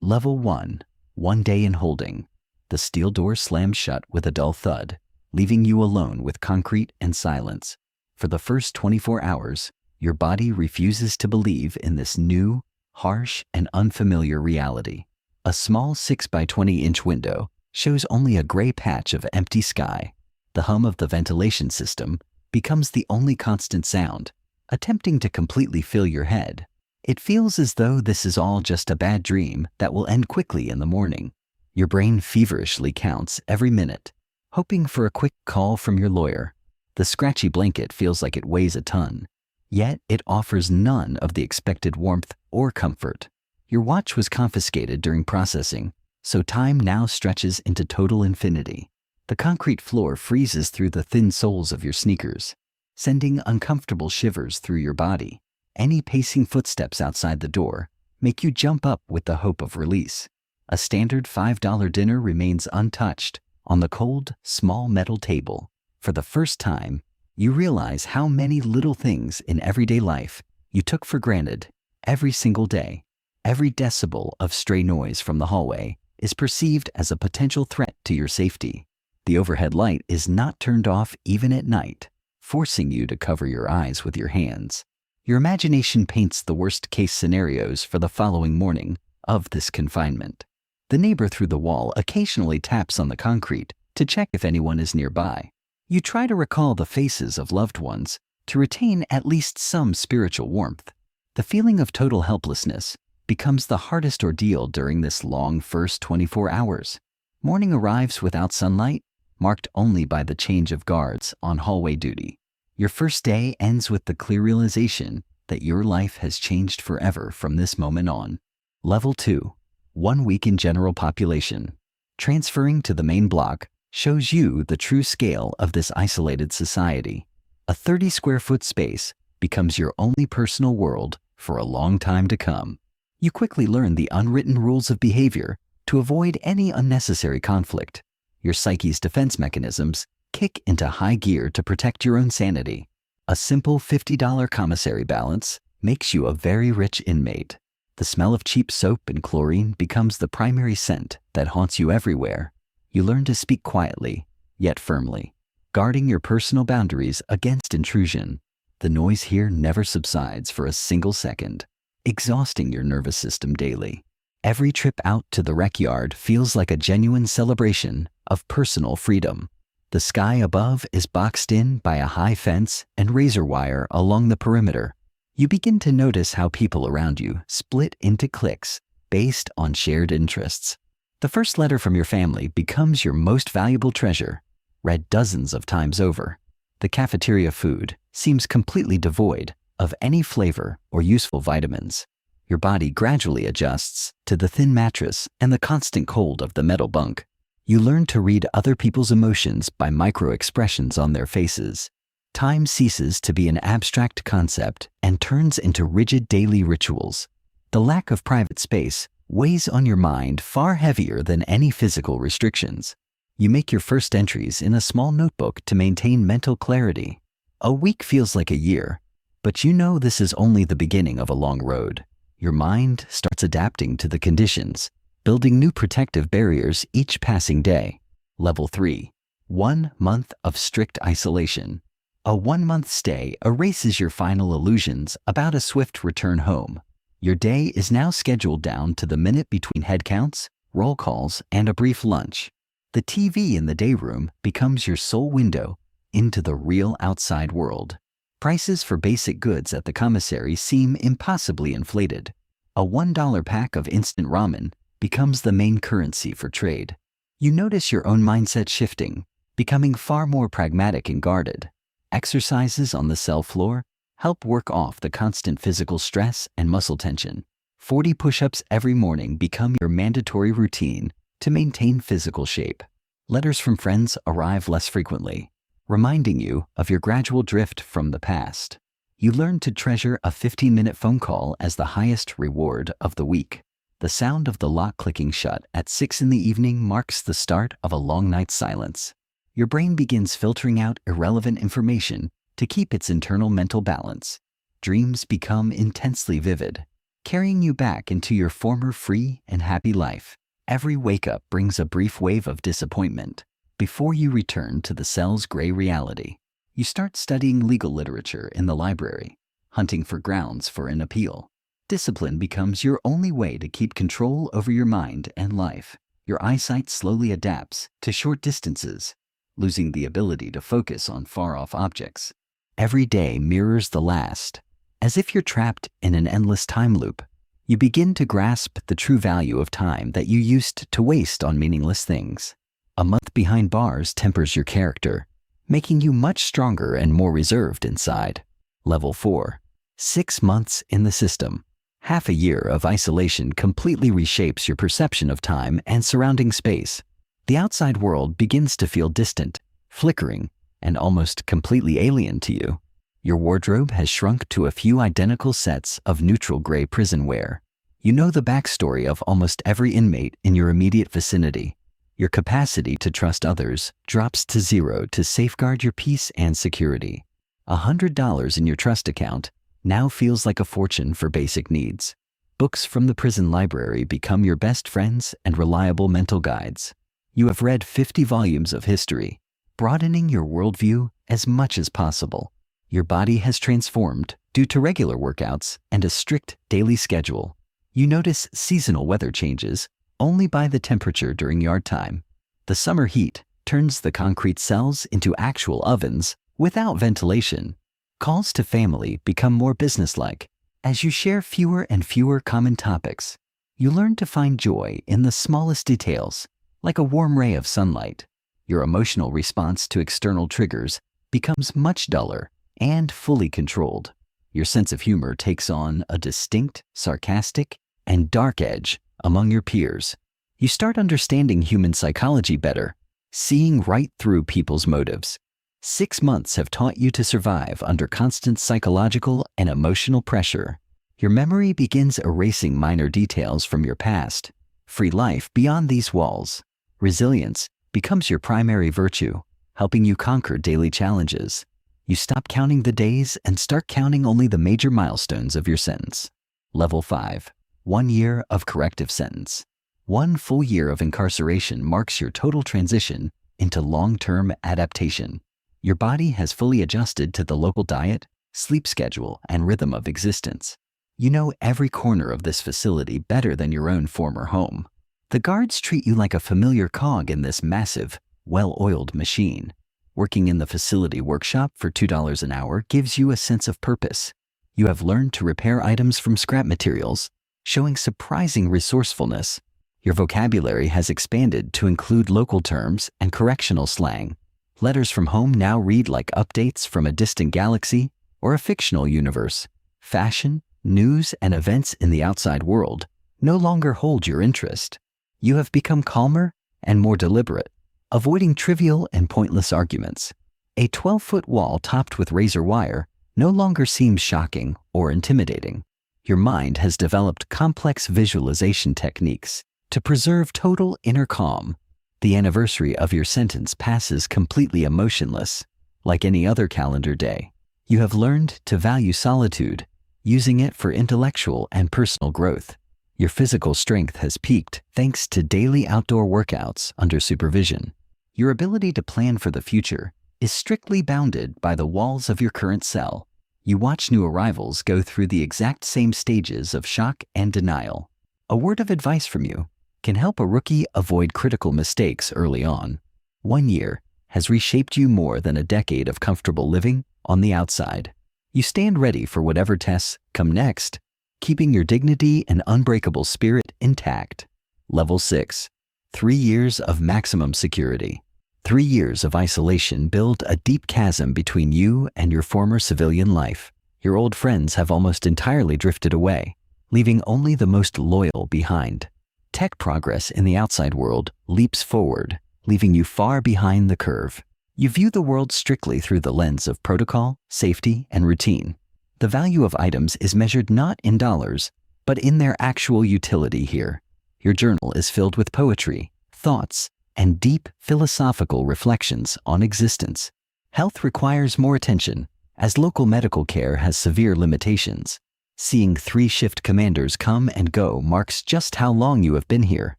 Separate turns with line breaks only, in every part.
Level 1. 1 day in holding. The steel door slams shut with a dull thud, leaving you alone with concrete and silence. For the first 24 hours, your body refuses to believe in this new, harsh, and unfamiliar reality. A small 6 by 20-inch window shows only a gray patch of empty sky. The hum of the ventilation system becomes the only constant sound, attempting to completely fill your head. It feels as though this is all just a bad dream that will end quickly in the morning. Your brain feverishly counts every minute, hoping for a quick call from your lawyer. The scratchy blanket feels like it weighs a ton, yet it offers none of the expected warmth or comfort. Your watch was confiscated during processing, so time now stretches into total infinity. The concrete floor freezes through the thin soles of your sneakers, sending uncomfortable shivers through your body. Any pacing footsteps outside the door make you jump up with the hope of release. A standard $5 dinner remains untouched on the cold, small metal table. For the first time, you realize how many little things in everyday life you took for granted every single day. Every decibel of stray noise from the hallway is perceived as a potential threat to your safety. The overhead light is not turned off even at night, forcing you to cover your eyes with your hands. Your imagination paints the worst-case scenarios for the following morning of this confinement. The neighbor through the wall occasionally taps on the concrete to check if anyone is nearby. You try to recall the faces of loved ones to retain at least some spiritual warmth. The feeling of total helplessness becomes the hardest ordeal during this long first 24 hours. Morning arrives without sunlight, marked only by the change of guards on hallway duty. Your first day ends with the clear realization that your life has changed forever from this moment on. Level 2. 1 week in general population. Transferring to the main block shows you the true scale of this isolated society. A 30 square foot space becomes your only personal world for a long time to come. You quickly learn the unwritten rules of behavior to avoid any unnecessary conflict. Your psyche's defense mechanisms kick into high gear to protect your own sanity. A simple $50 commissary balance makes you a very rich inmate. The smell of cheap soap and chlorine becomes the primary scent that haunts you everywhere. You learn to speak quietly, yet firmly, guarding your personal boundaries against intrusion. The noise here never subsides for a single second, exhausting your nervous system daily. Every trip out to the rec yard feels like a genuine celebration of personal freedom. The sky above is boxed in by a high fence and razor wire along the perimeter. You begin to notice how people around you split into cliques based on shared interests. The first letter from your family becomes your most valuable treasure, read dozens of times over. The cafeteria food seems completely devoid of any flavor or useful vitamins. Your body gradually adjusts to the thin mattress and the constant cold of the metal bunk. You learn to read other people's emotions by micro-expressions on their faces. Time ceases to be an abstract concept and turns into rigid daily rituals. The lack of private space weighs on your mind far heavier than any physical restrictions. You make your first entries in a small notebook to maintain mental clarity. A week feels like a year, but you know this is only the beginning of a long road. Your mind starts adapting to the conditions, building new protective barriers each passing day. Level 3. 1 month of strict isolation. A 1-month stay erases your final illusions about a swift return home. Your day is now scheduled down to the minute between head counts, roll calls, and a brief lunch. The TV in the day room becomes your sole window into the real outside world. Prices for basic goods at the commissary seem impossibly inflated. A $1 pack of instant ramen becomes the main currency for trade. You notice your own mindset shifting, becoming far more pragmatic and guarded. Exercises on the cell floor help work off the constant physical stress and muscle tension. 40 push-ups every morning become your mandatory routine to maintain physical shape. Letters from friends arrive less frequently, reminding you of your gradual drift from the past. You learn to treasure a 15-minute phone call as the highest reward of the week. The sound of the lock clicking shut at 6 in the evening marks the start of a long night's silence. Your brain begins filtering out irrelevant information to keep its internal mental balance. Dreams become intensely vivid. carrying you back into your former free and happy life. Every wake-up brings a brief wave of disappointment before you return to the cell's gray reality. You start studying legal literature in the library, hunting for grounds for an appeal. Discipline becomes your only way to keep control over your mind and life. Your eyesight slowly adapts to short distances, losing the ability to focus on far-off objects. Every day mirrors the last. As if you're trapped in an endless time loop, you begin to grasp the true value of time that you used to waste on meaningless things. A month behind bars tempers your character, making you much stronger and more reserved inside. Level 4. 6 months in the system. Half a year of isolation completely reshapes your perception of time and surrounding space. The outside world begins to feel distant, flickering, and almost completely alien to you. Your wardrobe has shrunk to a few identical sets of neutral gray prison wear. You know the backstory of almost every inmate in your immediate vicinity. Your capacity to trust others drops to zero to safeguard your peace and security. $100 in your trust account now feels like a fortune for basic needs. Books from the prison library become your best friends and reliable mental guides. You have read 50 volumes of history, broadening your worldview as much as possible. Your body has transformed due to regular workouts and a strict daily schedule. You notice seasonal weather changes only by the temperature during yard time. The summer heat turns the concrete cells into actual ovens without ventilation. Calls to family become more businesslike as you share fewer and fewer common topics. You learn to find joy in the smallest details, like a warm ray of sunlight. Your emotional response to external triggers becomes much duller and fully controlled. Your sense of humor takes on a distinct, sarcastic, and dark edge among your peers. You start understanding human psychology better, seeing right through people's motives. 6 months have taught you to survive under constant psychological and emotional pressure. Your memory begins erasing minor details from your past. Free life beyond these walls. Resilience becomes your primary virtue, helping you conquer daily challenges. You stop counting the days and start counting only the major milestones of your sentence. Level 5. 1 year of corrective sentence. 1 full year of incarceration marks your total transition into long-term adaptation. Your body has fully adjusted to the local diet, sleep schedule, and rhythm of existence. You know every corner of this facility better than your own former home. The guards treat you like a familiar cog in this massive, well-oiled machine. Working in the facility workshop for $2 an hour gives you a sense of purpose. You have learned to repair items from scrap materials, showing surprising resourcefulness. Your vocabulary has expanded to include local terms and correctional slang. Letters from home now read like updates from a distant galaxy or a fictional universe. Fashion, news, and events in the outside world no longer hold your interest. You have become calmer and more deliberate, avoiding trivial and pointless arguments. A 12-foot wall topped with razor wire no longer seems shocking or intimidating. Your mind has developed complex visualization techniques to preserve total inner calm. The anniversary of your sentence passes completely emotionless. Like any other calendar day, you have learned to value solitude, using it for intellectual and personal growth. Your physical strength has peaked thanks to daily outdoor workouts under supervision. Your ability to plan for the future is strictly bounded by the walls of your current cell. You watch new arrivals go through the exact same stages of shock and denial. A word of advice from you can help a rookie avoid critical mistakes early on. 1 year has reshaped you more than a decade of comfortable living on the outside. You stand ready for whatever tests come next, keeping your dignity and unbreakable spirit intact. Level 6. 3 years of maximum security. 3 years of isolation build a deep chasm between you and your former civilian life. Your old friends have almost entirely drifted away, leaving only the most loyal behind. Tech progress in the outside world leaps forward, leaving you far behind the curve. You view the world strictly through the lens of protocol, safety, and routine. The value of items is measured not in dollars, but in their actual utility here. Your journal is filled with poetry, thoughts, and deep philosophical reflections on existence. Health requires more attention, as local medical care has severe limitations. Seeing 3-shift commanders come and go marks just how long you have been here.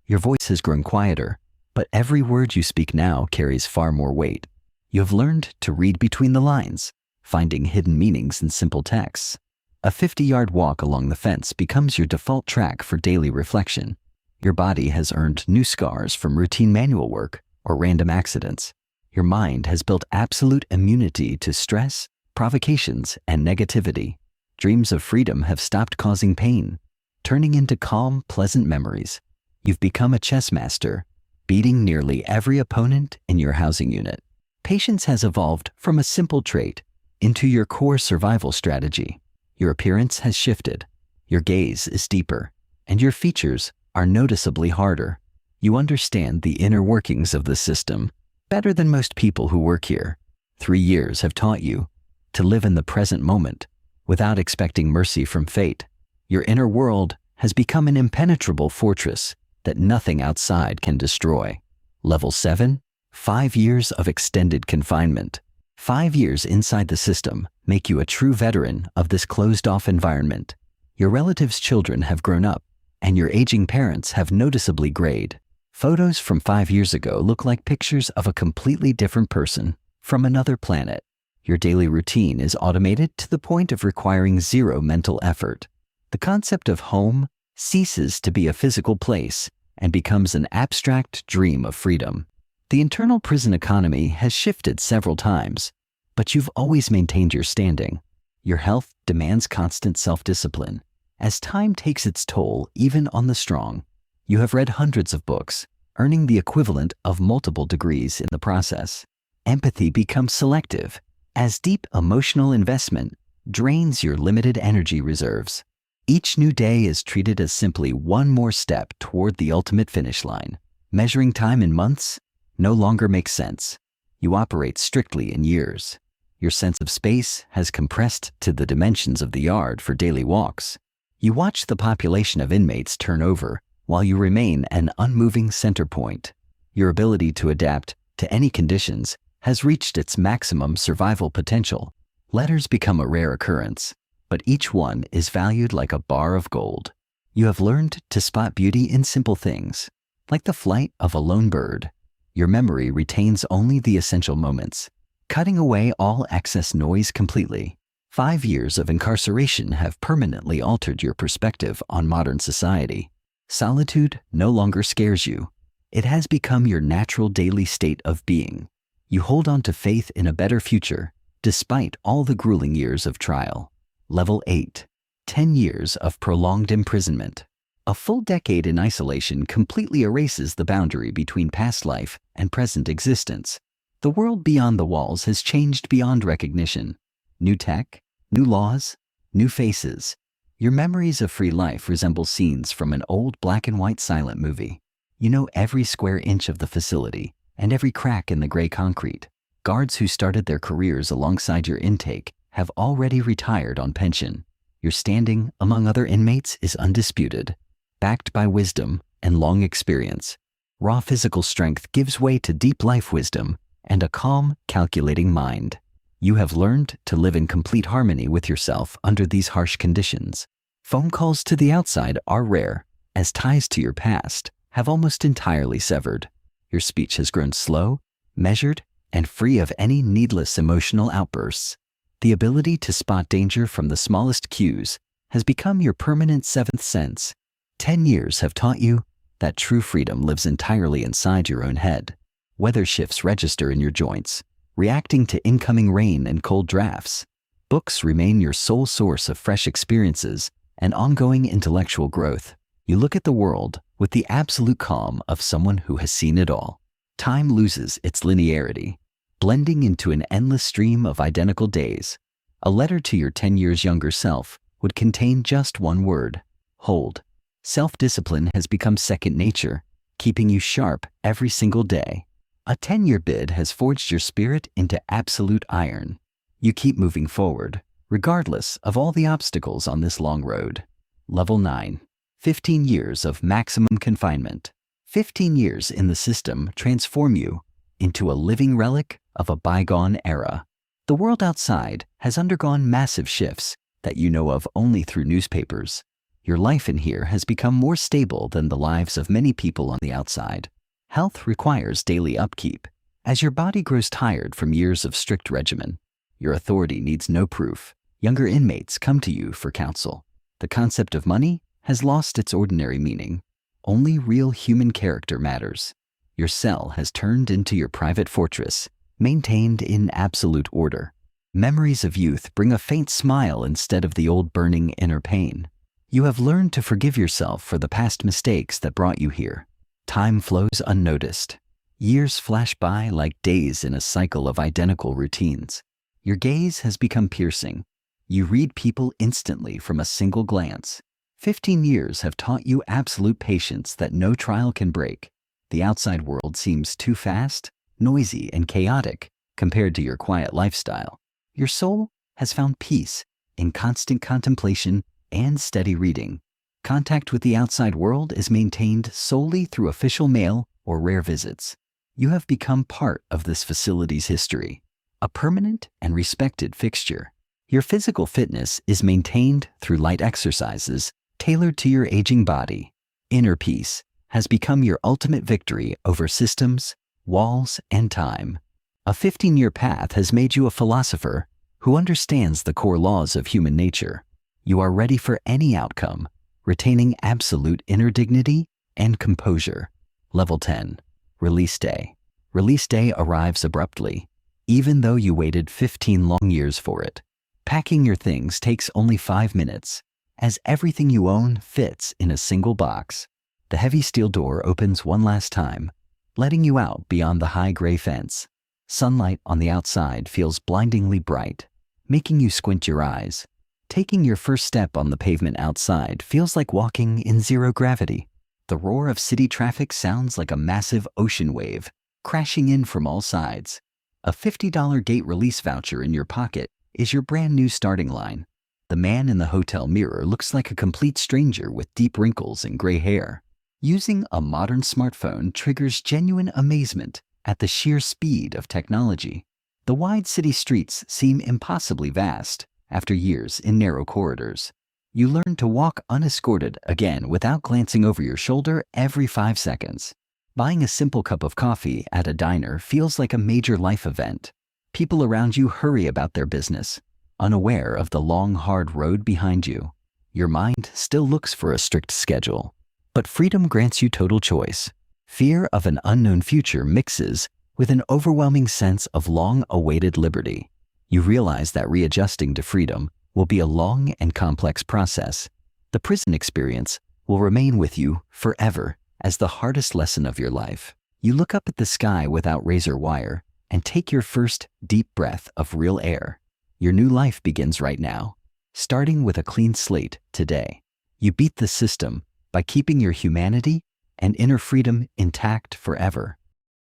Your voice has grown quieter, but every word you speak now carries far more weight. You have learned to read between the lines, finding hidden meanings in simple texts. A 50-yard walk along the fence becomes your default track for daily reflection. Your body has earned new scars from routine manual work or random accidents. Your mind has built absolute immunity to stress, provocations, and negativity. Dreams of freedom have stopped causing pain, turning into calm, pleasant memories. You've become a chess master, beating nearly every opponent in your housing unit. Patience has evolved from a simple trait into your core survival strategy. Your appearance has shifted, your gaze is deeper, and your features are noticeably harder. You understand the inner workings of the system better than most people who work here. 3 years have taught you to live in the present moment without expecting mercy from fate. Your inner world has become an impenetrable fortress that nothing outside can destroy. Level 7, 5 years of extended confinement. 5 years inside the system make you a true veteran of this closed-off environment. Your relatives' children have grown up, and your aging parents have noticeably grayed. Photos from 5 years ago look like pictures of a completely different person from another planet. Your daily routine is automated to the point of requiring zero mental effort. The concept of home ceases to be a physical place and becomes an abstract dream of freedom. The internal prison economy has shifted several times, but you've always maintained your standing. Your health demands constant self-discipline, as time takes its toll even on the strong. You have read hundreds of books, earning the equivalent of multiple degrees in the process. Empathy becomes selective, as deep emotional investment drains your limited energy reserves. Each new day is treated as simply one more step toward the ultimate finish line. Measuring time in months no longer makes sense. You operate strictly in years. Your sense of space has compressed to the dimensions of the yard for daily walks. You watch the population of inmates turn over while you remain an unmoving center point. Your ability to adapt to any conditions has reached its maximum survival potential. Letters become a rare occurrence, but each one is valued like a bar of gold. You have learned to spot beauty in simple things, like the flight of a lone bird. Your memory retains only the essential moments, cutting away all excess noise completely. 5 years of incarceration have permanently altered your perspective on modern society. Solitude no longer scares you. It has become your natural daily state of being. You hold on to faith in a better future, despite all the grueling years of trial. Level 8, 10 years of prolonged imprisonment. A full decade in isolation completely erases the boundary between past life and present existence. The world beyond the walls has changed beyond recognition. New tech, new laws, new faces. Your memories of free life resemble scenes from an old black and white silent movie. You know every square inch of the facility and every crack in the gray concrete. Guards who started their careers alongside your intake have already retired on pension. Your standing among other inmates is undisputed, backed by wisdom and long experience. Raw physical strength gives way to deep life wisdom and a calm, calculating mind. You have learned to live in complete harmony with yourself under these harsh conditions. Phone calls to the outside are rare, as ties to your past have almost entirely severed. Your speech has grown slow, measured, and free of any needless emotional outbursts. The ability to spot danger from the smallest cues has become your permanent seventh sense. 10 years have taught you that true freedom lives entirely inside your own head. Weather shifts register in your joints, reacting to incoming rain and cold drafts. Books remain your sole source of fresh experiences and ongoing intellectual growth. You look at the world with the absolute calm of someone who has seen it all. Time loses its linearity, blending into an endless stream of identical days. A letter to your 10 years younger self would contain just one word: hold. Self-discipline has become second nature, keeping you sharp every single day. A 10-year bid has forged your spirit into absolute iron. You keep moving forward, regardless of all the obstacles on this long road. Level 9, 15 years of maximum confinement. 15 years in the system transform you into a living relic of a bygone era. The world outside has undergone massive shifts, that you know of only through newspapers. Your life in here has become more stable than the lives of many people on the outside. Health requires daily upkeep. As your body grows tired from years of strict regimen, your authority needs no proof. Younger inmates come to you for counsel. The concept of money has lost its ordinary meaning. Only real human character matters. Your cell has turned into your private fortress, maintained in absolute order. Memories of youth bring a faint smile instead of the old burning inner pain. You have learned to forgive yourself for the past mistakes that brought you here. Time flows unnoticed. Years flash by like days in a cycle of identical routines. Your gaze has become piercing. You read people instantly from a single glance. 15 years have taught you absolute patience that no trial can break. The outside world seems too fast, noisy, and chaotic compared to your quiet lifestyle. Your soul has found peace in constant contemplation and steady reading. Contact with the outside world is maintained solely through official mail or rare visits. You have become part of this facility's history, a permanent and respected fixture. Your physical fitness is maintained through light exercises tailored to your aging body. Inner peace has become your ultimate victory over systems, walls, and time. A 15-year path has made you a philosopher who understands the core laws of human nature. You are ready for any outcome, retaining absolute inner dignity and composure. Level 10. Release Day. Release Day arrives abruptly, even though you waited 15 long years for it. Packing your things takes only 5 minutes, as everything you own fits in a single box. The heavy steel door opens one last time, letting you out beyond the high gray fence. Sunlight on the outside feels blindingly bright, making you squint your eyes. Taking your first step on the pavement outside feels like walking in zero gravity. The roar of city traffic sounds like a massive ocean wave, crashing in from all sides. A $50 gate release voucher in your pocket is your brand new starting line. The man in the hotel mirror looks like a complete stranger with deep wrinkles and gray hair. Using a modern smartphone triggers genuine amazement at the sheer speed of technology. The wide city streets seem impossibly vast after years in narrow corridors. You learn to walk unescorted again without glancing over your shoulder every 5 seconds. Buying a simple cup of coffee at a diner feels like a major life event. People around you hurry about their business, unaware of the long, hard road behind you. Your mind still looks for a strict schedule, but freedom grants you total choice. Fear of an unknown future mixes with an overwhelming sense of long-awaited liberty. You realize that readjusting to freedom will be a long and complex process. The prison experience will remain with you forever as the hardest lesson of your life. You look up at the sky without razor wire and take your first deep breath of real air. Your new life begins right now, starting with a clean slate today. You beat the system by keeping your humanity and inner freedom intact forever.